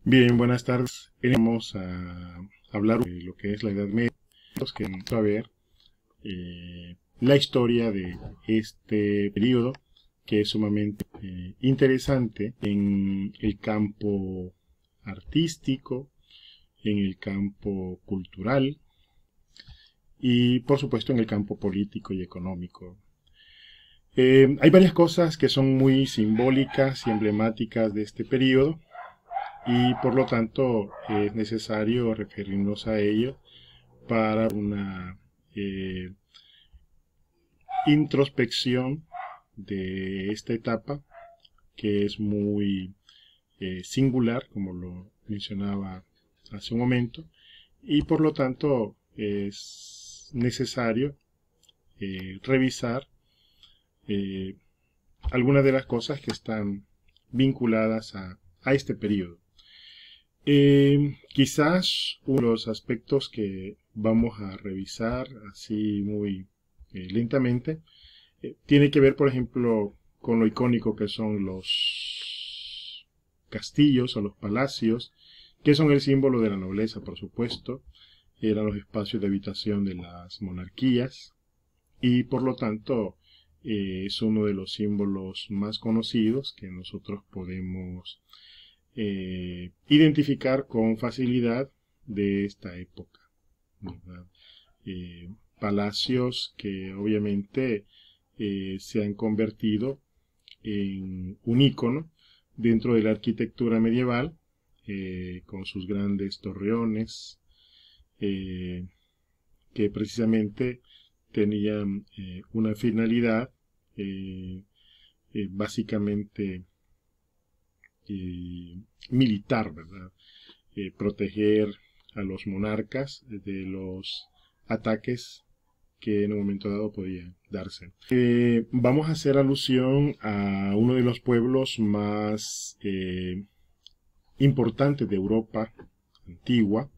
Bien, buenas tardes. Vamos a hablar de lo que es la Edad Media, que vamos a ver la historia de este periodo, que es sumamente interesante en el campo artístico, en el campo cultural y, por supuesto, en el campo político y económico. Hay varias cosas que son muy simbólicas y emblemáticas de este periodo, y por lo tanto es necesario referirnos a ello para una introspección de esta etapa, que es muy singular, como lo mencionaba hace un momento, y por lo tanto es necesario revisar eh, algunas de las cosas que están vinculadas a este periodo. Quizás uno de los aspectos que vamos a revisar así muy lentamente tiene que ver, por ejemplo, con lo icónico que son los castillos o los palacios, que son el símbolo de la nobleza, por supuesto. Eran los espacios de habitación de las monarquías y por lo tanto es uno de los símbolos más conocidos que nosotros podemos identificar con facilidad de esta época, ¿verdad? Palacios que obviamente se han convertido en un ícono dentro de la arquitectura medieval, con sus grandes torreones, que precisamente tenían una finalidad básicamente militar, ¿verdad? Proteger a los monarcas de los ataques que en un momento dado podían darse. Vamos a hacer alusión a uno de los pueblos más importantes de Europa antigua,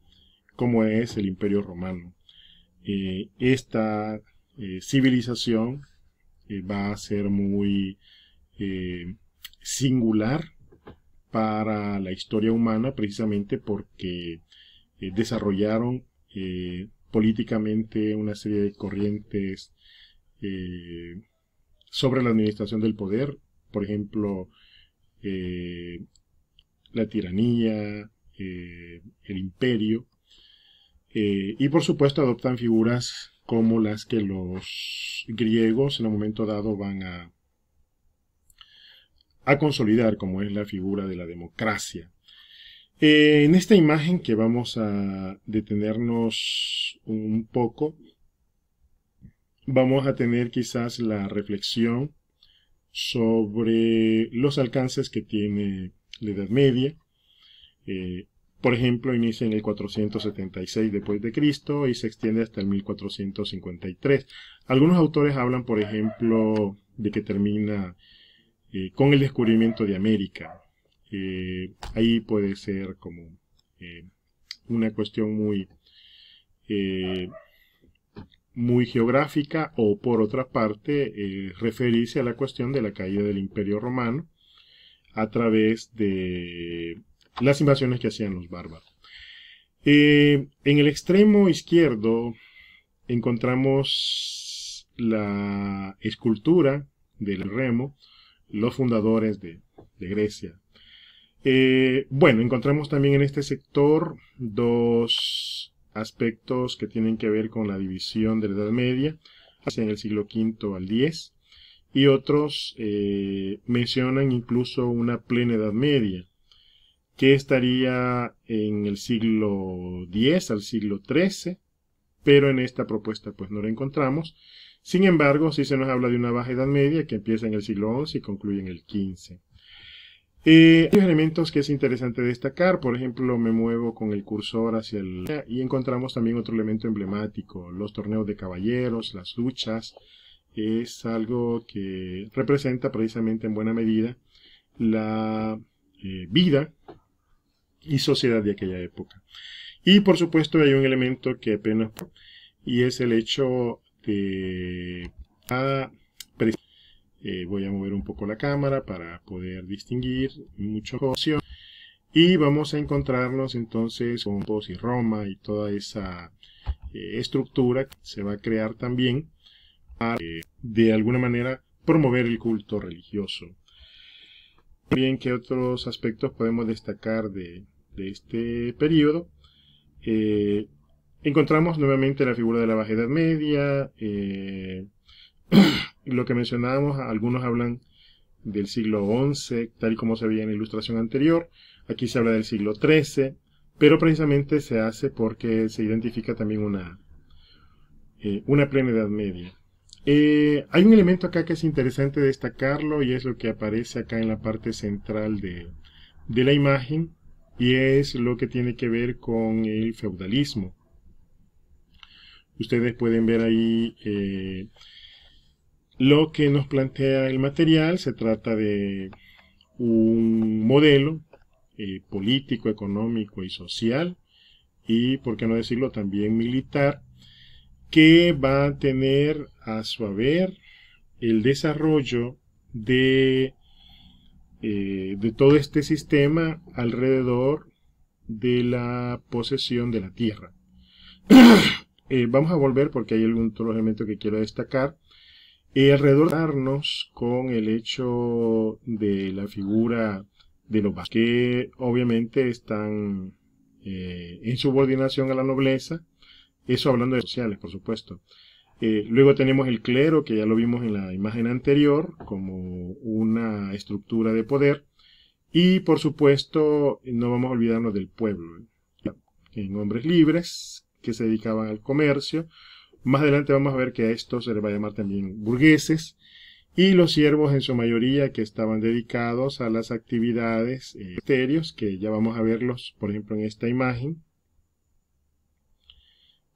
como es el Imperio Romano. Esta civilización va a ser muy singular para la historia humana, precisamente porque desarrollaron políticamente una serie de corrientes sobre la administración del poder, por ejemplo, la tiranía, el imperio, y por supuesto adoptan figuras como las que los griegos en un momento dado van a consolidar, como es la figura de la democracia. En esta imagen que vamos a detenernos un poco, vamos a tener quizás la reflexión sobre los alcances que tiene la Edad Media. Por ejemplo, inicia en el 476 después de Cristo y se extiende hasta el 1453. Algunos autores hablan, por ejemplo, de que termina con el descubrimiento de América. Ahí puede ser como una cuestión muy geográfica, o por otra parte referirse a la cuestión de la caída del Imperio Romano a través de las invasiones que hacían los bárbaros. En el extremo izquierdo encontramos la escultura del Remo, los fundadores de Grecia. Bueno, encontramos también en este sector dos aspectos que tienen que ver con la división de la Edad Media, en el siglo V al X, y otros mencionan incluso una plena Edad Media, que estaría en el siglo X al siglo XIII, pero en esta propuesta pues no la encontramos. Sin embargo, sí se nos habla de una baja Edad Media que empieza en el siglo XI y concluye en el XV. Hay elementos que es interesante destacar. Por ejemplo, me muevo con el cursor hacia el... y encontramos también otro elemento emblemático, los torneos de caballeros, las luchas. Es algo que representa precisamente en buena medida la vida y sociedad de aquella época. Y por supuesto hay un elemento que apenas... y es el hecho de... voy a mover un poco la cámara para poder distinguir mucho. y vamos a encontrarnos entonces con Pos y Roma y toda esa estructura que se va a crear también para, de alguna manera, promover el culto religioso. También, ¿qué otros aspectos podemos destacar de este periodo? Encontramos nuevamente la figura de la Baja Edad Media, lo que mencionábamos, algunos hablan del siglo XI, tal y como se veía en la ilustración anterior. Aquí se habla del siglo XIII, pero precisamente se hace porque se identifica también una plena Edad Media. Hay un elemento acá que es interesante destacarlo y es lo que aparece acá en la parte central de la imagen, y es lo que tiene que ver con el feudalismo. Ustedes pueden ver ahí lo que nos plantea el material. Se trata de un modelo político, económico y social, y por qué no decirlo también militar, que va a tener a su haber el desarrollo de todo este sistema alrededor de la posesión de la tierra. Vamos a volver porque hay algún otro elemento que quiero destacar. Alrededor de darnos con el hecho de la figura de los vasallos, que obviamente están en subordinación a la nobleza, eso hablando de sociales, por supuesto. Luego tenemos el clero, que ya lo vimos en la imagen anterior, como una estructura de poder, y por supuesto no vamos a olvidarnos del pueblo, en hombres libres que se dedicaban al comercio. Más adelante vamos a ver que a esto se les va a llamar también burgueses, y los siervos en su mayoría que estaban dedicados a las actividades ministerios, que ya vamos a verlos, por ejemplo, en esta imagen.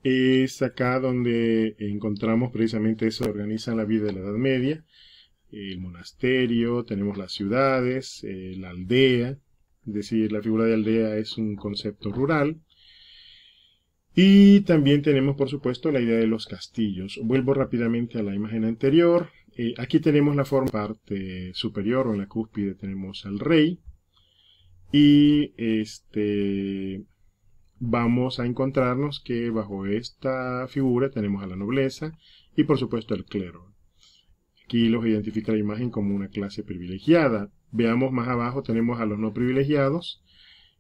Es acá donde encontramos precisamente eso, organizan la vida de la Edad Media, el monasterio, tenemos las ciudades, la aldea, es decir, la figura de aldea es un concepto rural. Y también tenemos, por supuesto, la idea de los castillos. Vuelvo rápidamente a la imagen anterior. Aquí tenemos la forma parte superior, o en la cúspide tenemos al rey. Y vamos a encontrarnos que bajo esta figura tenemos a la nobleza y, por supuesto, al clero. Aquí los identifica la imagen como una clase privilegiada. Veamos más abajo, tenemos a los no privilegiados.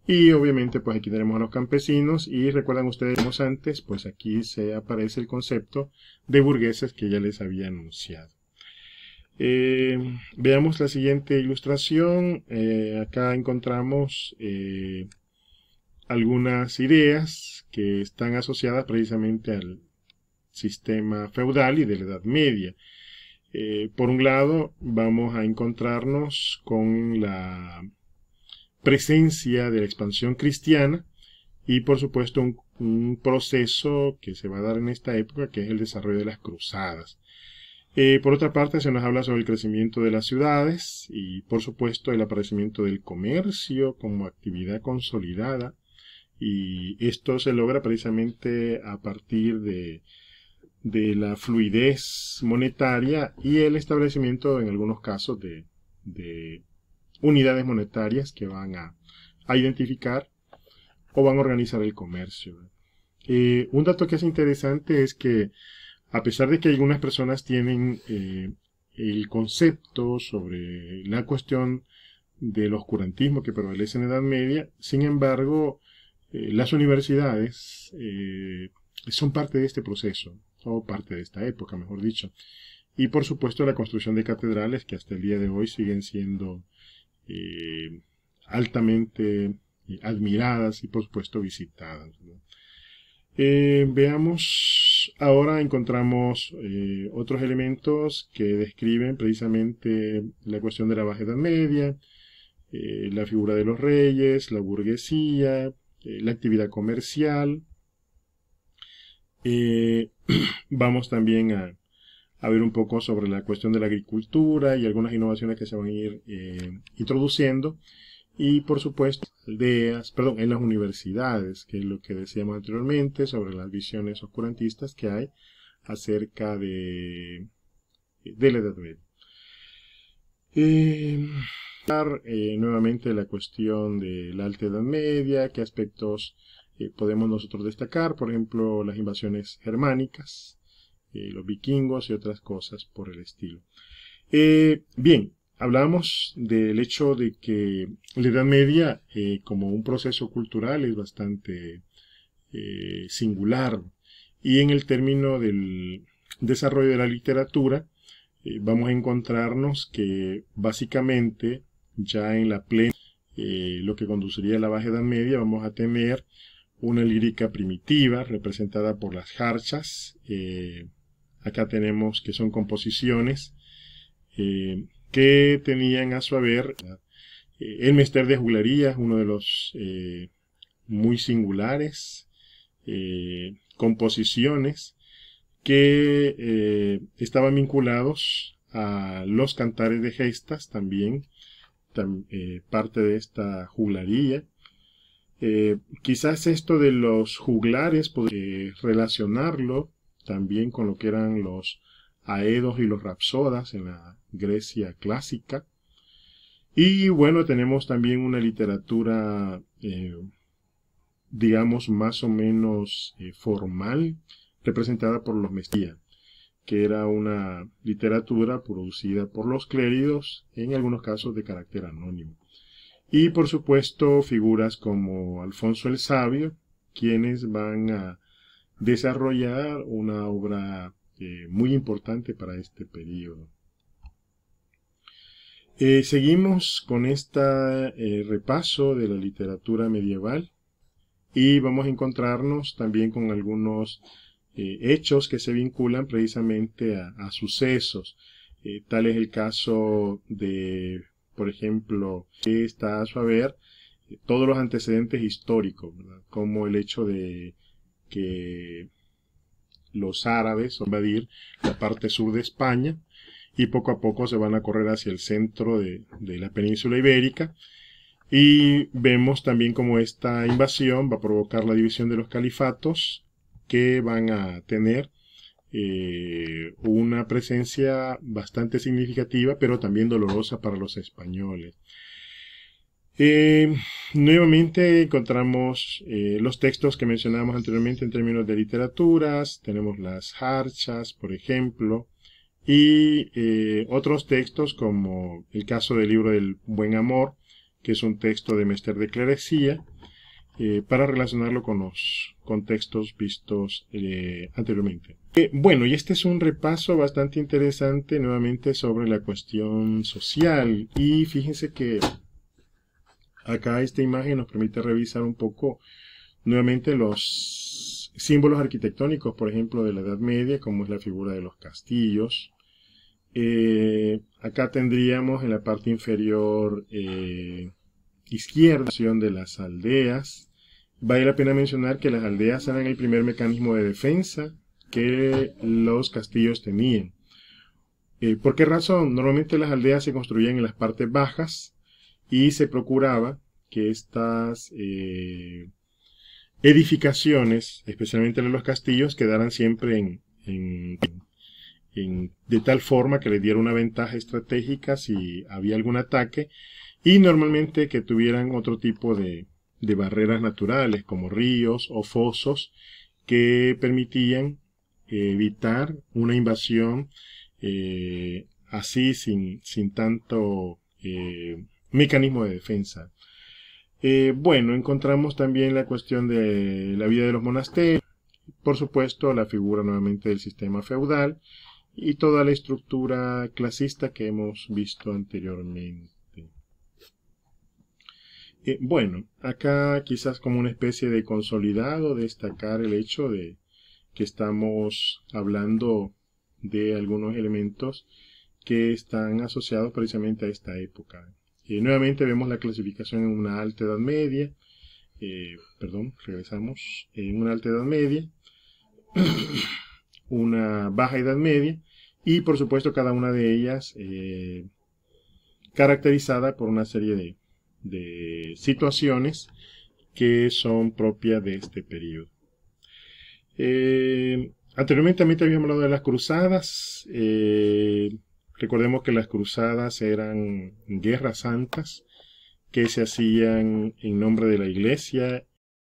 Y obviamente pues aquí tenemos a los campesinos, y recuerdan ustedes como antes, pues aquí se aparece el concepto de burgueses que ya les había anunciado. Veamos la siguiente ilustración. Acá encontramos algunas ideas que están asociadas precisamente al sistema feudal y de la Edad Media. Por un lado vamos a encontrarnos con la presencia de la expansión cristiana y por supuesto un proceso que se va a dar en esta época, que es el desarrollo de las cruzadas. Por otra parte se nos habla sobre el crecimiento de las ciudades y por supuesto el aparecimiento del comercio como actividad consolidada, y esto se logra precisamente a partir de la fluidez monetaria y el establecimiento en algunos casos de unidades monetarias que van a identificar o van a organizar el comercio. Un dato que es interesante es que a pesar de que algunas personas tienen el concepto sobre la cuestión del oscurantismo que prevalece en la Edad Media, sin embargo, las universidades son parte de este proceso, o parte de esta época, mejor dicho. Y por supuesto la construcción de catedrales que hasta el día de hoy siguen siendo altamente admiradas y por supuesto visitadas, ¿no? Veamos, ahora encontramos otros elementos que describen precisamente la cuestión de la Baja Edad Media, la figura de los reyes, la burguesía, la actividad comercial. Vamos también a ver un poco sobre la cuestión de la agricultura y algunas innovaciones que se van a ir introduciendo. Y por supuesto, en las universidades, que es lo que decíamos anteriormente sobre las visiones oscurantistas que hay acerca de la Edad Media. nuevamente la cuestión de la Alta Edad Media, qué aspectos podemos nosotros destacar, por ejemplo, las invasiones germánicas, los vikingos y otras cosas por el estilo. Bien, hablamos del hecho de que la Edad Media, como un proceso cultural, es bastante singular, y en el término del desarrollo de la literatura, vamos a encontrarnos que básicamente ya en la plena, lo que conduciría a la Baja Edad Media, vamos a tener una lírica primitiva representada por las jarchas. Acá tenemos que son composiciones que tenían a su haber el mester de juglarías, uno de los muy singulares composiciones que estaban vinculados a los cantares de gestas también, parte de esta juglaría. Quizás esto de los juglares podría relacionarlo también con lo que eran los aedos y los rapsodas en la Grecia clásica. Y bueno, tenemos también una literatura, digamos, más o menos formal, representada por los mestizos, que era una literatura producida por los clérigos, en algunos casos de carácter anónimo. Y por supuesto figuras como Alfonso el Sabio, quienes van a desarrollar una obra muy importante para este periodo. Seguimos con este repaso de la literatura medieval y vamos a encontrarnos también con algunos hechos que se vinculan precisamente a sucesos. Tal es el caso de, por ejemplo, que está a su haber todos los antecedentes históricos, ¿verdad? Como el hecho de que los árabes van a invadir la parte sur de España y poco a poco se van a correr hacia el centro de la península ibérica. Y vemos también cómo esta invasión va a provocar la división de los califatos, que van a tener una presencia bastante significativa, pero también dolorosa para los españoles. Nuevamente encontramos los textos que mencionamos anteriormente en términos de literaturas. Tenemos las jarchas, por ejemplo, y otros textos como el caso del libro del Buen Amor, que es un texto de Mester de Clerecía, para relacionarlo con los contextos vistos anteriormente. Bueno, y este es un repaso bastante interesante nuevamente sobre la cuestión social, y fíjense que acá esta imagen nos permite revisar un poco nuevamente los símbolos arquitectónicos, por ejemplo, de la Edad Media, como es la figura de los castillos. Acá tendríamos en la parte inferior izquierda de las aldeas. Vale la pena mencionar que las aldeas eran el primer mecanismo de defensa que los castillos tenían. ¿Por qué razón? Normalmente las aldeas se construían en las partes bajas y se procuraba que estas edificaciones, especialmente en los castillos, quedaran siempre de tal forma que les diera una ventaja estratégica si había algún ataque, y normalmente que tuvieran otro tipo de barreras naturales como ríos o fosos que permitían evitar una invasión así sin tanto mecanismo de defensa. Bueno, encontramos también la cuestión de la vida de los monasterios, por supuesto la figura nuevamente del sistema feudal y toda la estructura clasista que hemos visto anteriormente. Bueno, acá quizás como una especie de consolidado, destacar el hecho de que estamos hablando de algunos elementos que están asociados precisamente a esta época. Nuevamente vemos la clasificación en una alta edad media, regresamos, en una alta edad media, una baja edad media, y por supuesto cada una de ellas caracterizada por una serie de situaciones que son propias de este periodo. Anteriormente también habíamos hablado de las cruzadas. Recordemos que las cruzadas eran guerras santas que se hacían en nombre de la Iglesia